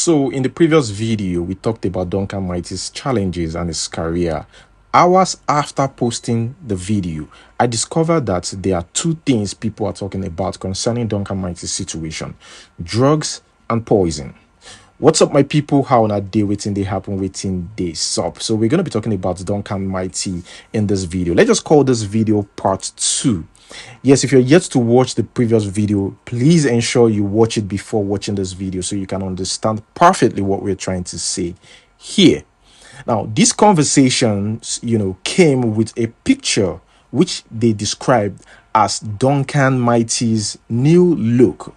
So in the previous video, we talked about DuncanMighty's challenges and his career. Hours after posting the video, I discovered that there are two things people are talking about concerning DuncanMighty's situation: drugs and poison. What's up, my people? How on a day waiting they happen waiting they sup? So we're going to be talking about DuncanMighty in this video. Let's just call this video part 2. Yes, if you're yet to watch the previous video, please ensure you watch it before watching this video so you can understand perfectly what we're trying to say here. Now, these conversations, came with a picture which they described as DuncanMighty's new look.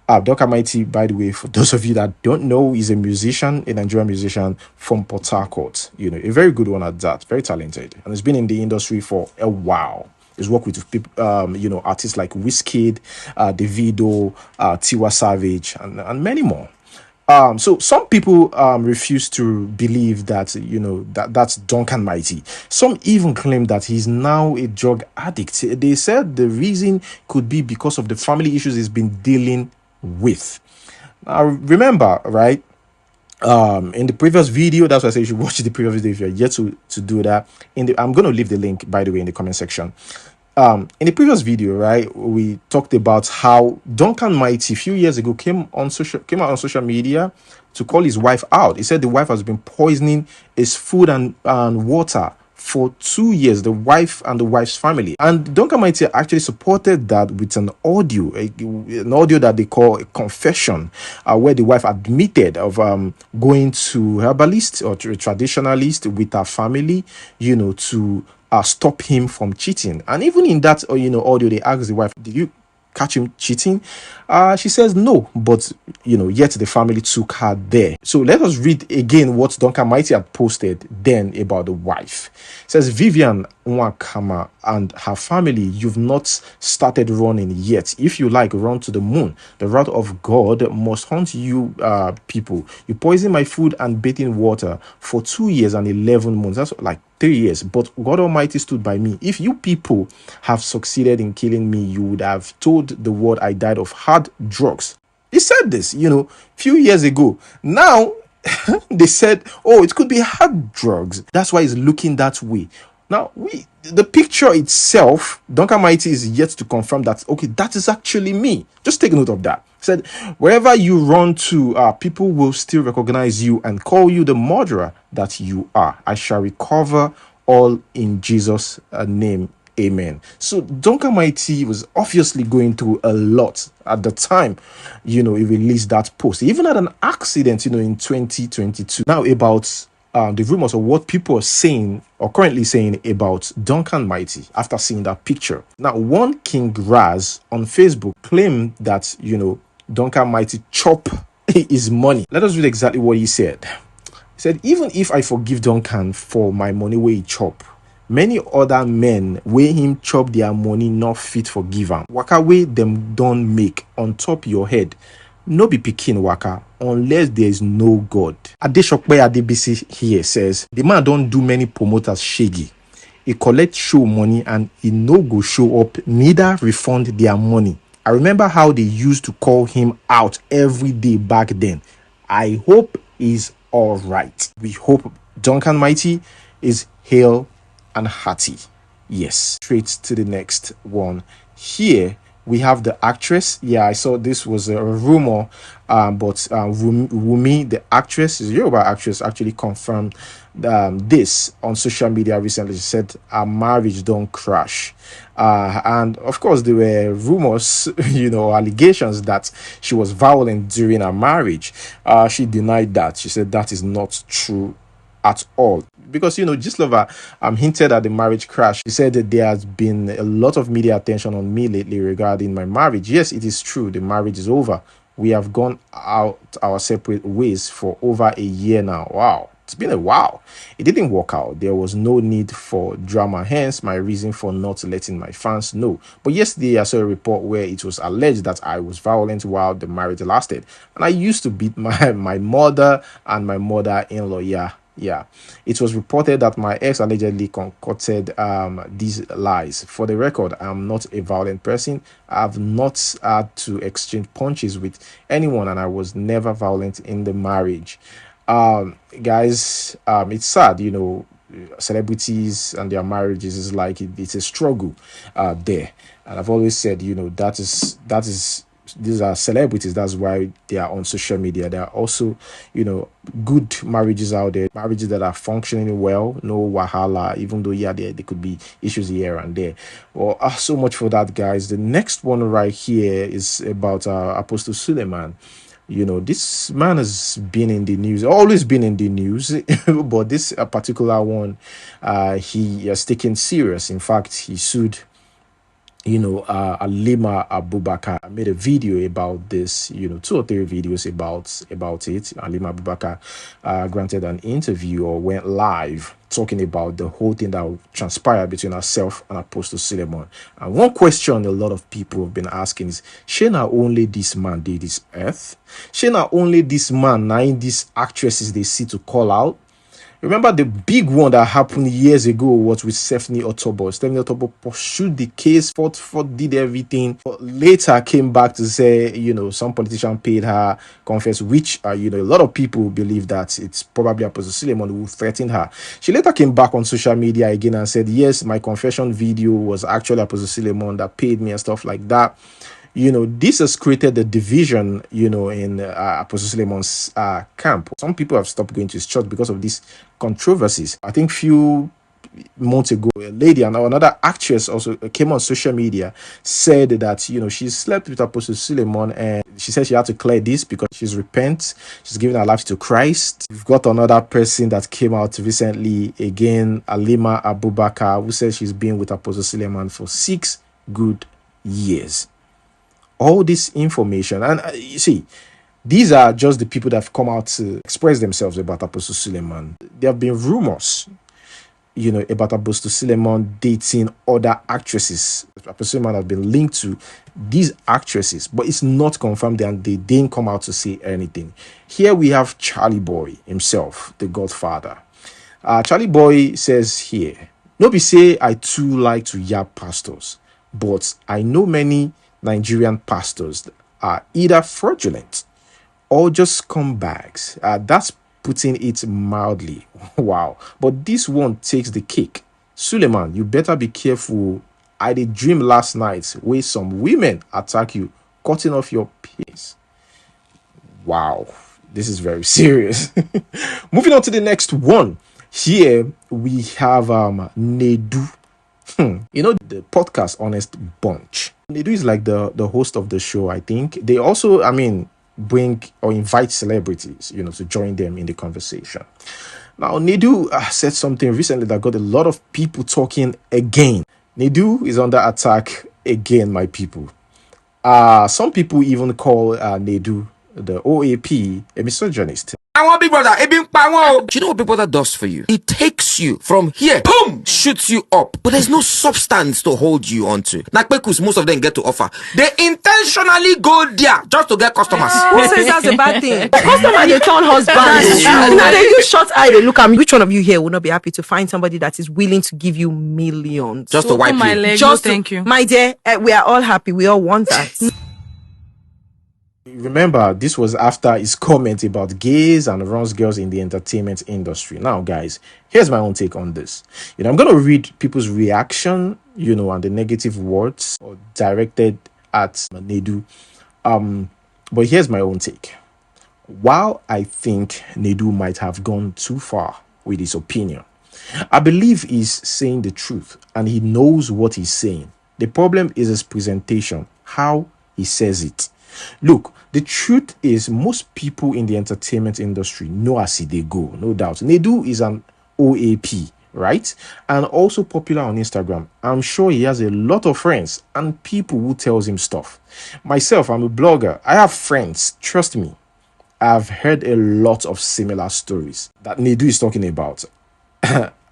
DuncanMighty, by the way, for those of you that don't know, is a musician, a Nigerian musician from Port Harcourt. A very good one at that, very talented, and has been in the industry for a while. He's worked with people, artists like Wizkid, Davido, Tiwa Savage, and many more. So some people refuse to believe that that's DuncanMighty. Some even claim that he's now a drug addict. They said the reason could be because of the family issues he's been dealing with. Now remember, right? In the previous video, that's why I say you should watch the previous video if you're yet to do that. I'm going to leave the link, by the way, in the comment section. In the previous video, right, we talked about how DuncanMighty a few years ago came out on social media to call his wife out. He said the wife has been poisoning his food and water for 2 years, the wife and the wife's family. And DuncanMighty actually supported that with an audio that they call a confession, where the wife admitted of going to herbalist or to a traditionalist with her family, to stop him from cheating. And even in that audio, they asked the wife, did you catch him cheating? She says no, but yet the family took her there. So let us read again what DuncanMighty had posted then about the wife. It says, Vivian Nwakama and her family, you've not started running yet. If you like, run to the moon. The wrath of God must haunt you people. You poison my food and bathing water for 2 years and 11 months. That's like 3 years. But God Almighty stood by me. If you people have succeeded in killing me, you would have told the world I died of hard drugs. He said this, few years ago. Now, they said, oh, it could be hard drugs. That's why it's looking that way. Now, the picture itself, DuncanMighty is yet to confirm that, okay, that is actually me. Just take note of that. He said, wherever you run to, people will still recognize you and call you the murderer that you are. I shall recover all in Jesus' name. Amen. So DuncanMighty was obviously going through a lot at the time, he released that post. He even had an accident, in 2022. Now about the rumors of what people are saying or currently saying about DuncanMighty after seeing that picture. Now, one King Raz on Facebook claimed that, DuncanMighty chop his money. Let us read exactly what he said. He said, even if I forgive Duncan for my money where he chop, many other men wey him chop their money not fit for give am. Waka wey them don't make on top your head, no be pikin waka unless there is no God. Adeshokpe Adebisi here says the man don't do many promoters shaggy. He collect show money and he no go show up, neither refund their money. I remember how they used to call him out every day back then. I hope he's all right. We hope DuncanMighty is hale and hearty. Yes, straight to the next one. Here we have the actress. Yeah, I saw this was a rumor, but WUNMI, the actress, is a Yoruba actress, actually confirmed this on social media recently. She said her marriage don't crash, and of course there were rumors, allegations that she was violent during her marriage. She denied that. She said that is not true at all, because Gistlover hinted at the marriage crash. He said that there has been a lot of media attention on me lately regarding my marriage. Yes, it is true, the marriage is over. We have gone out our separate ways for over a year now. Wow, it's been a while. It didn't work out. There was no need for drama, hence my reason for not letting my fans know. But yesterday I saw a report where it was alleged that I was violent while the marriage lasted, and I used to beat my mother and my mother-in-law. Yeah, Yeah, it was reported that my ex allegedly concocted these lies. For the record, I'm not a violent person. I've not had to exchange punches with anyone, and I was never violent in the marriage. Guys, it's sad, celebrities and their marriages is like it's a struggle there. And I've always said, that is these are celebrities. That's why they are on social media. There are also, good marriages out there, marriages that are functioning well, no wahala, even though, yeah, there could be issues here and there. Well, so much for that, guys. The next one right here is about Apostle Suleman. This man has been in the news, always been in the news, but this particular one, he has taken serious. In fact, he sued Alima Abubakar. I made a video about this, 2 or 3 videos about it. Alima Abubakar granted an interview or went live talking about the whole thing that transpired between herself and Apostle Suleman. And one question a lot of people have been asking is, she not only this man did this earth? She not only this man, now in these actresses they see to call out? Remember the big one that happened years ago was with Stephanie OTOBO. Stephanie OTOBO pursued the case, fought, did everything. But later came back to say, some politician paid her, confess, which, a lot of people believe that it's probably Apostle Suleman who threatened her. She later came back on social media again and said, yes, my confession video was actually Apostle Suleman that paid me and stuff like that. This has created the division, in Apostle Suleman's camp. Some people have stopped going to his church because of these controversies. I think few months ago, a lady and another actress also came on social media, said that, she slept with Apostle Suleman, and she said she had to clear this because she's she's giving her life to Christ. We've got another person that came out recently, again, Alima Abubakar, who says she's been with Apostle Suleman for 6 good years. All this information, and you see, these are just the people that have come out to express themselves about Apostle Suleman. There have been rumors, about Apostle Suleman dating other actresses. Apostle Suleman has been linked to these actresses, but it's not confirmed, and they didn't come out to say anything. Here we have Charlie Boy himself, the Godfather. Charlie Boy says here, no be say I too like to yab pastors, but I know many Nigerian pastors are either fraudulent or just scumbags. That's putting it mildly. Wow. But this one takes the cake. Suleman, you better be careful. I did dream last night where some women attack you, cutting off your penis. Wow. This is very serious. Moving on to the next one. Here we have NEDU. The podcast Honest Bunch. NEDU is like the host of the show, I think. They also, bring or invite celebrities, to join them in the conversation. Now, NEDU said something recently that got a lot of people talking again. NEDU is under attack again, my people. Some people even call NEDU, the OAP, a misogynist. I want Big Brother. Do you know what Big Brother does for you? It takes you from here, boom, shoots you up. But there's no substance to hold you onto. Nakpekus, most of them get to offer. They intentionally go there just to get customers. Who says that's a bad thing? Customer, they turn husband. Now they use short eye, they look at me. Which one of you here will not be happy to find somebody that is willing to give you millions? Just to wipe my you. leg, Just no, thank you. My dear, we are all happy. We all want that. Remember, this was after his comment about gays and runs girls in the entertainment industry. Now, guys, here's my own take on this. I'm going to read people's reaction, and the negative words directed at NEDU. But here's my own take. While I think NEDU might have gone too far with his opinion, I believe he's saying the truth and he knows what he's saying. The problem is his presentation, how he says it. Look, the truth is most people in the entertainment industry know as they go, no doubt. NEDU is an OAP, right? And also popular on Instagram. I'm sure he has a lot of friends and people who tells him stuff. Myself, I'm a blogger. I have friends, trust me. I've heard a lot of similar stories that NEDU is talking about.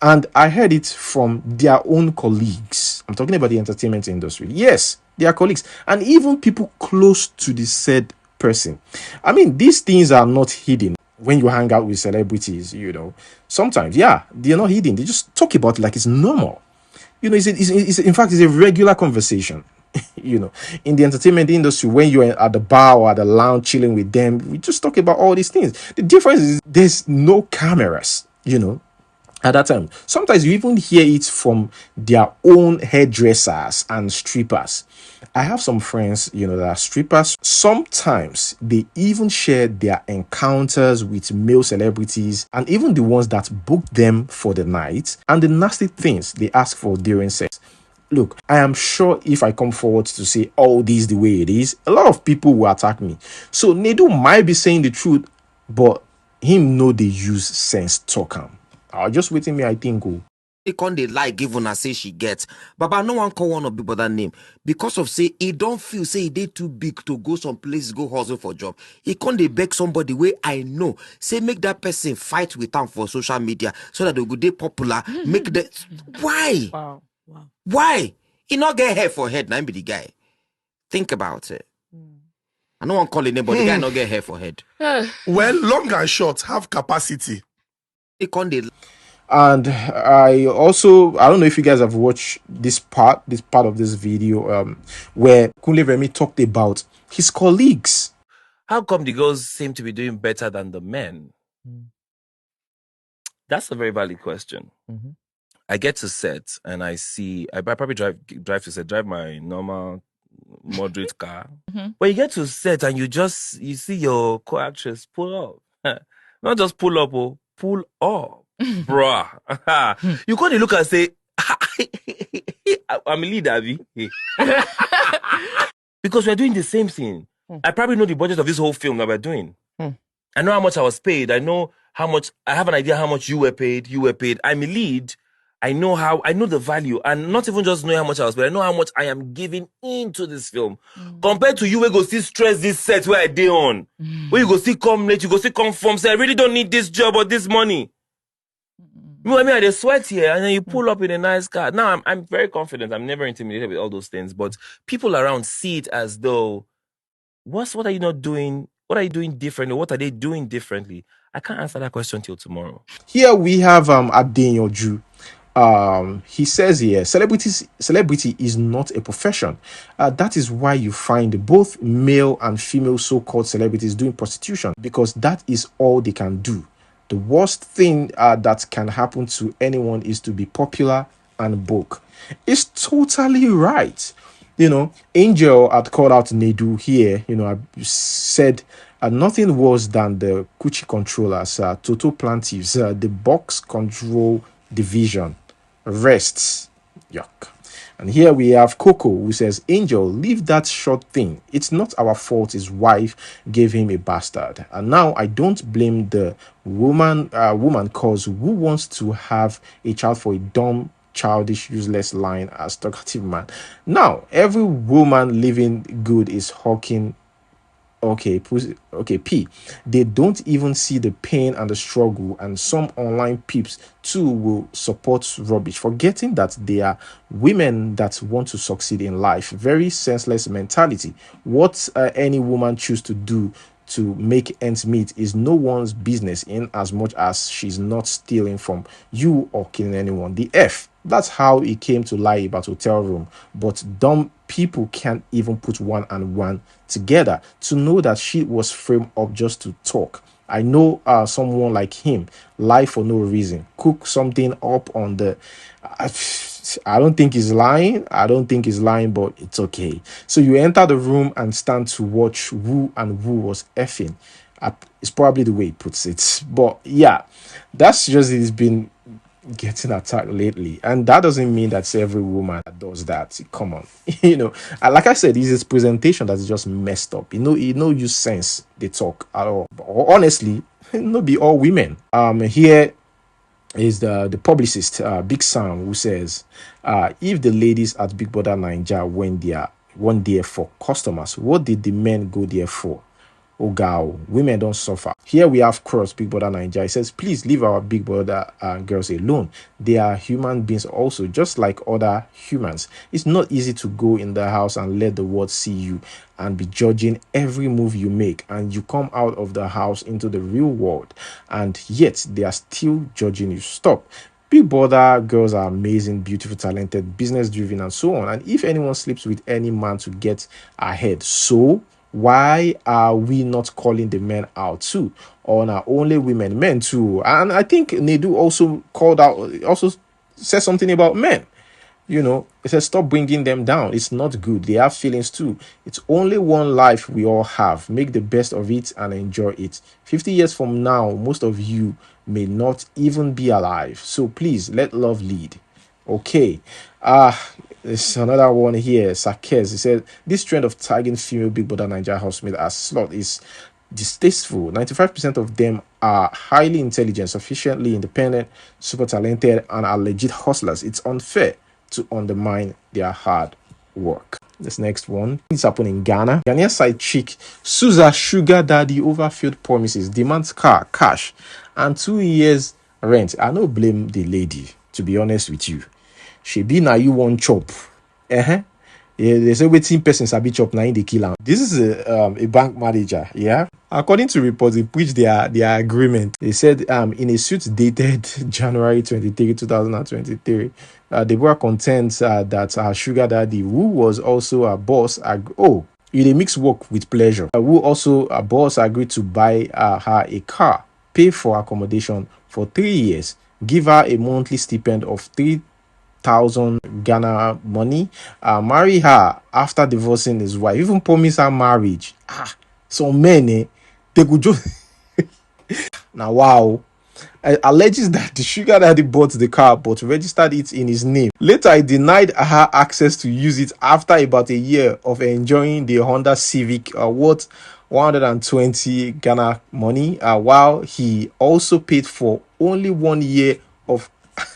And I heard it from their own colleagues. I'm talking about the entertainment industry. Yes, their colleagues. And even people close to the said person. These things are not hidden. when you hang out with celebrities, sometimes, yeah, they're not hidden. They just talk about it like it's normal. In fact, it's a regular conversation. In the entertainment industry, when you're at the bar or at the lounge chilling with them, we just talk about all these things. The difference is there's no cameras, at that time. Sometimes you even hear it from their own hairdressers and strippers. I have some friends, that are strippers. Sometimes they even share their encounters with male celebrities and even the ones that book them for the night and the nasty things they ask for during sex. Look, I am sure if I come forward to say all this the way it is, a lot of people will attack me. So Nedu might be saying the truth, but him know they use sense talk am. Just waiting me, I think. They can't they lie give una say she gets. Baba no one call one of people that name. Because of say he don't feel say they too big to go some place, go hustle for job. He can't they beg somebody where I know. Say make that person fight with them for social media so that they go they popular. Make the why? Wow. Why? He not get hair for head, now be the guy. Think about it. I don't want to call it name, but the guy not get hair for head. Well, long and short, have capacity. He can't they. And I don't know if you guys have watched this part of this video where KUNLE REMI talked about his colleagues. How come the girls seem to be doing better than the men? That's a very valid question. I get to set and I see, I probably drive to set, drive my normal moderate car. But you get to set and you see your co-actress pull up. Not just pull up, pull up. Bruh. You can't look and say, I'm a leader, Abby. Because we're doing the same thing. I probably know the budget of this whole film that we're doing. I know how much I was paid. I have an idea how much you were paid. I'm a lead. I know the value, and not even just know how much I was paid. I know how much I am giving into this film. Compared to you, we go see stress this set where I did on. Where you go see come late, you go see come from, say I really don't need this job or this money. I just sweat here, and then you pull up in a nice car. Now I'm very confident. I'm never intimidated with all those things. But people around see it as though, what are you not doing? What are you doing differently? What are they doing differently? I can't answer that question till tomorrow. Here we have Adeyanju. He says here, celebrity is not a profession. That is why you find both male and female so-called celebrities doing prostitution, because that is all they can do. The worst thing that can happen to anyone is to be popular and broke. It's totally right. Angel had called out NEDU here. I said nothing worse than the coochie controllers, total plaintiffs, the box control division rests. Yuck. And here we have Coco, who says, Angel, leave that short thing. It's not our fault his wife gave him a bastard. And now I don't blame the woman cause who wants to have a child for a dumb, childish, useless line as talkative man. Now, every woman living good is hawking. Okay, P. They don't even see the pain and the struggle, and some online peeps too will support rubbish, forgetting that they are women that want to succeed in life. Very senseless mentality. What any woman choose to do to make ends meet is no one's business, in as much as she's not stealing from you or killing anyone. The F. That's how it came to lie about hotel room. But dumb people can't even put one and one together to know that she was framed up just to talk. I know someone like him lie for no reason, cook something up on the I don't think he's lying, but it's okay. So you enter the room and stand to watch who was effing. It's probably the way he puts it, but yeah, that's just, it's been getting attacked lately, and that doesn't mean that's every woman that does that. Come on. Like I said, it's his presentation that is just messed up. You sense they talk at all, but honestly, not be all women. Here is the publicist, Big Sam, who says, if the ladies at Big Brother Naija went there for customers, what did the men go there for? Ogao, women don't suffer. Here we have Cross, Big Brother Nigeria. He says, please leave our Big Brother girls alone. They are human beings also, just like other humans. It's not easy to go in the house and let the world see you and be judging every move you make, and you come out of the house into the real world, and yet they are still judging you. Stop. Big Brother girls are amazing, beautiful, talented, business driven, and so on. And if anyone sleeps with any man to get ahead, so why are we not calling the men out too? Or not only women, men too? And I think NEDU also called out, also said something about men. You know, it says stop bringing them down. It's not good. They have feelings too. It's only one life we all have. Make the best of it and enjoy it. 50 years from now, most of you may not even be alive. So please let love lead. Okay. There's another one here. Sakez. He said this trend of tagging female Big Brother Nigeria housemates as slut is distasteful. 95% of them are highly intelligent, sufficiently independent, super talented, and are legit hustlers. It's unfair to undermine their hard work. This next one, this happened in Ghana. Ghanaian side chick sues her sugar daddy over failed promises, demands car, cash, and 2 years rent. I no blame the lady, to be honest with you. She be na you one chop. Yeah, they say waiting person sabi chop na in the kill am. This is a bank manager. Yeah. According to reports, they breached their agreement. They said in a suit dated January 23, 2023, Deborah contends that her sugar daddy, who was also a boss, they mix work with pleasure, who also a boss, agreed to buy her a car, pay for accommodation for 3 years, give her a monthly stipend of 3,000 Ghana money, marry her after divorcing his wife, even promise her marriage. So many, they could just now wow. Alleges that the sugar daddy bought the car but registered it in his name. Later, he denied her access to use it after about a year of enjoying the Honda Civic worth 120 Ghana money, while he also paid for only 1 year of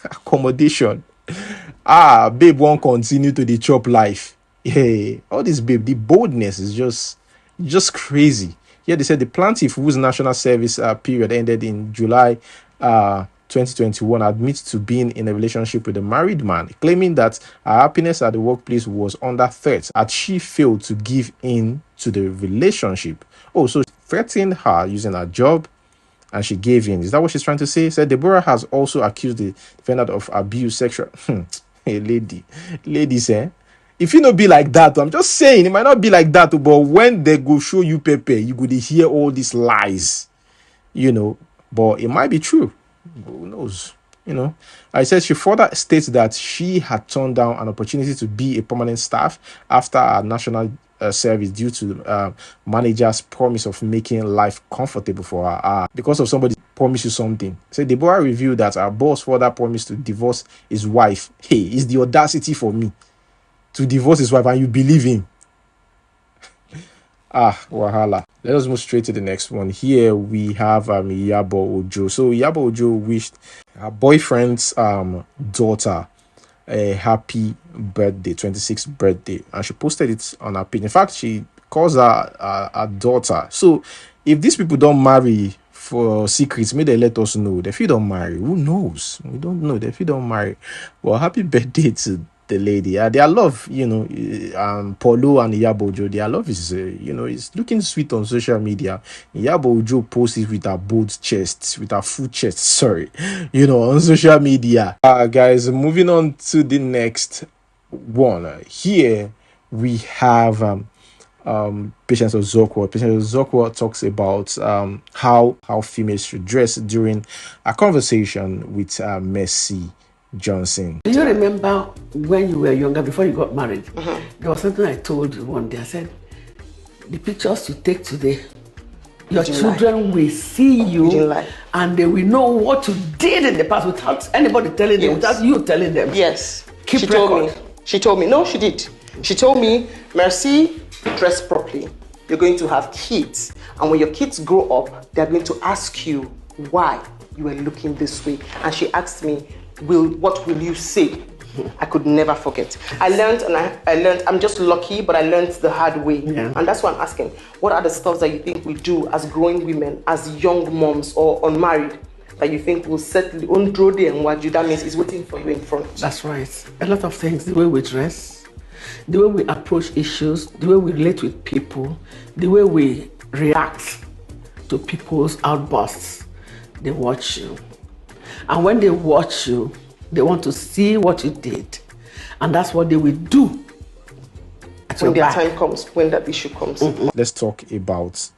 accommodation. Babe won't continue to the chop life. Hey, all this babe, the boldness is just crazy. Yeah, they said the plaintiff, whose national service period ended in July 2021, admits to being in a relationship with a married man, claiming that her happiness at the workplace was under threat as she failed to give in to the relationship. So threatened her using her job, and she gave in. Is that what she's trying to say? Said Deborah has also accused the defendant of abuse, sexual. Hey, ladies, if you not be like that, I'm just saying it might not be like that, but when they go show you Pepe, you could hear all these lies, but it might be true. Who knows? I said she further states that she had turned down an opportunity to be a permanent staff after her national service due to manager's promise of making life comfortable for her because of somebody promised you something. So Deborah revealed that her boss further promised to divorce his wife. Hey, it's the audacity for me to divorce his wife and you believe him. Wahala. Let us move straight to the next one. Here we have IYABO Ojo. So IYABO Ojo wished her boyfriend's daughter a happy birthday, 26th birthday, and she posted it on her page. In fact, she calls her a daughter. So if these people don't marry for secrets, may they let us know. If you don't marry, who knows? We don't know. If you don't marry, well, happy birthday to the lady. Their love, Polo and IYABO Ojo, their love is, it's looking sweet on social media. IYABO Ojo posts it with her bold chest, with her full chest, on social media. Guys, moving on to the next one. Here we have Patience OZOKWO. Patience OZOKWO talks about how females should dress during a conversation with Mercy Johnson. Do you remember when you were younger, before you got married? There was something I told you one day. I said, the pictures you take today, your children will see you and they will know what you did in the past without anybody telling them, without you telling them. Yes. Keep she record. told me. She told me. No, she did. She told me, Mercy, dress properly. You're going to have kids. And when your kids grow up, they're going to ask you why you were looking this way. And she asked me, what will you say? I could never forget. I learned, and I learned. I'm just lucky, but I learned the hard way. Yeah. And that's why I'm asking, what are the stuff that you think we do as growing women, as young moms or unmarried, that you think will settle on Drode and what you, that means is waiting for you in front? That's right. A lot of things, the way we dress, the way we approach issues, the way we relate with people, the way we react to people's outbursts. They watch you. And when they watch you, they want to see what you did. And that's what they will do. When their time comes, when that issue comes. Let's talk about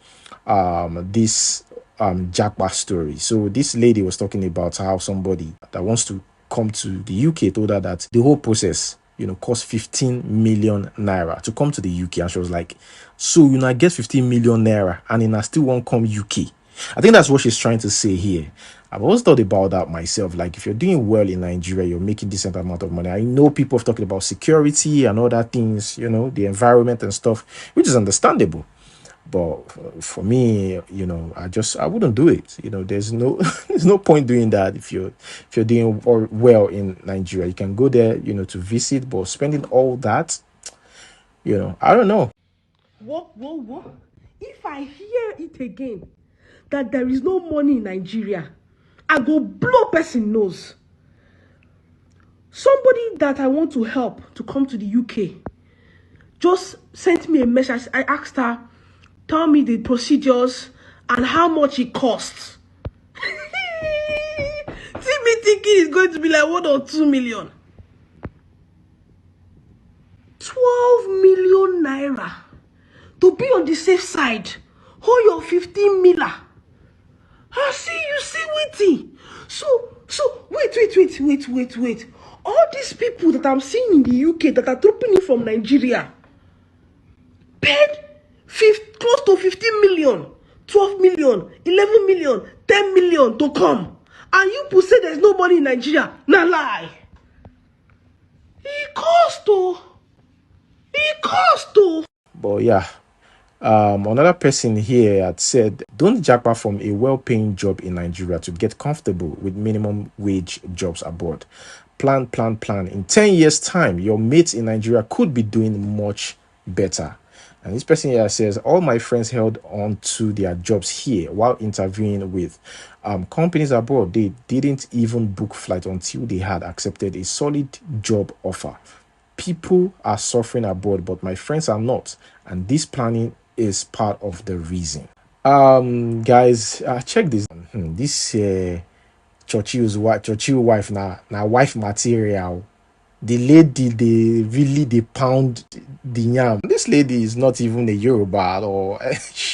this JAPA story. So this lady was talking about how somebody that wants to come to the UK told her that the whole process, cost 15 million naira to come to the UK. And she was like, so I get 15 million naira and I still won't come UK. I think that's what she's trying to say here. I've always thought about that myself. Like, if you're doing well in Nigeria, you're making decent amount of money. I know people have talked about security and other things, the environment and stuff, which is understandable. But for me, I wouldn't do it. There's no point doing that if you're doing well in Nigeria. You can go there, to visit, but spending all that, I don't know. What? If I hear it again that there is no money in Nigeria, I go blow person nose. Somebody that I want to help to come to the UK just sent me a message. I asked her, tell me the procedures and how much it costs. See me thinking it's going to be like 1 or 2 million. 12 million naira. To be on the safe side, hold your 15 miller. I see waiting. So wait. All these people that I'm seeing in the UK that are dropping in from Nigeria paid close to 15 million, 12 million, 11 million, 10 million to come. And you people say there's nobody in Nigeria. Nah lie. It cost to. But yeah. Another person here had said, don't JAPA from a well-paying job in Nigeria to get comfortable with minimum wage jobs abroad. Plan. In 10 years' time, your mates in Nigeria could be doing much better. And this person here says, all my friends held on to their jobs here while interviewing with companies abroad. They didn't even book flight until they had accepted a solid job offer. People are suffering abroad, but my friends are not. And this planning is part of the reason. Guys, check this. This Churchill's wife now wife material. The lady, they pound the yam. This lady is not even a Yoruba or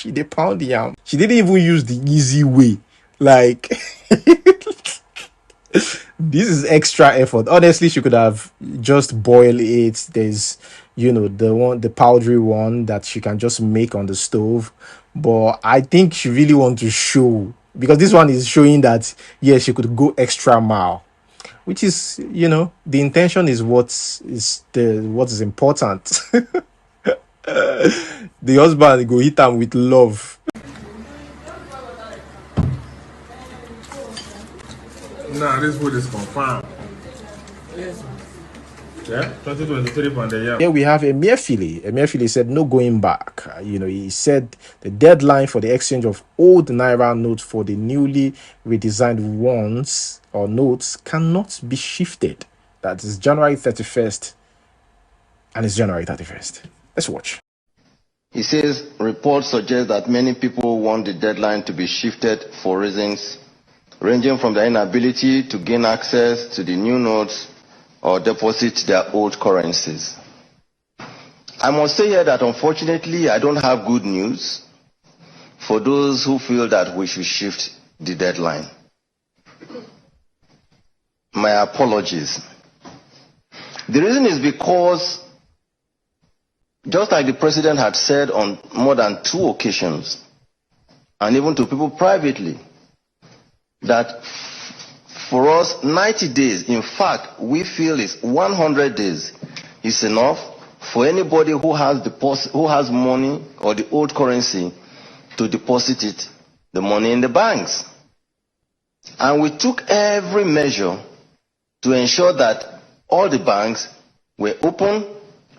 they pound the yam. She didn't even use the easy way. Like this is extra effort. Honestly, she could have just boiled it. There's the powdery one that she can just make on the stove. But I think she really wants to show, because this one is showing that she could go extra mile, which is the intention is what is important. The husband go hit him with love. Nah, this food is confirmed. Yes. Yeah, 2023 on the year. Here we have EMIEFIELE. EMIEFIELE said no going back. He said the deadline for the exchange of old NAIRA notes for the newly redesigned ones or notes cannot be shifted. That is January 31st. And it's January 31st. Let's watch. He says reports suggest that many people want the deadline to be shifted for reasons ranging from their inability to gain access to the new notes or deposit their old currencies. I must say here that unfortunately I don't have good news for those who feel that we should shift the deadline. My apologies. The reason is because, just like the president had said on more than 2 occasions, and even to people privately, that for us 90 days, in fact, we feel is 100 days is enough for anybody who has money or the old currency to deposit the money in the banks. And we took every measure to ensure that all the banks were open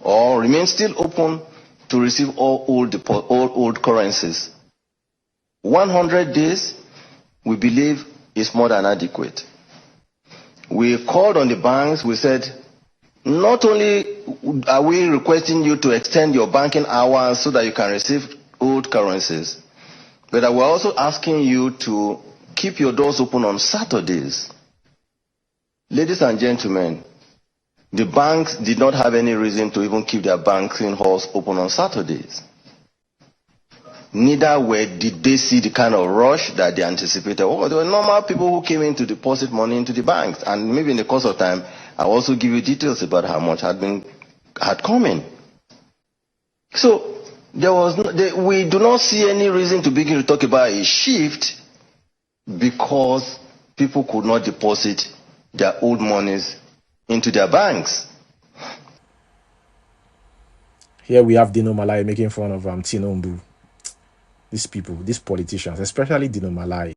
or remain still open to receive all old currencies. 100 days, we believe, is more than adequate. We called on the banks, we said, not only are we requesting you to extend your banking hours so that you can receive old currencies, but we're also asking you to keep your doors open on Saturdays. Ladies and gentlemen, the banks did not have any reason to even keep their banking halls open on Saturdays. Neither did they see the kind of rush that they anticipated. Oh, there were normal people who came in to deposit money into the banks. And maybe in the course of time, I'll also give you details about how much had come in. So we do not see any reason to begin to talk about a shift because people could not deposit their old monies into their banks. Here we have Dino Malaye making fun of TINUBU. These people, these politicians, especially Dino Malaye.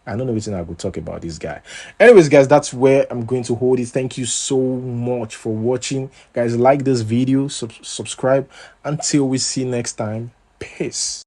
I don't know which thing I could talk about this guy. Anyways, guys, that's where I'm going to hold it. Thank you so much for watching. Guys, like this video, subscribe. Until we see next time, peace.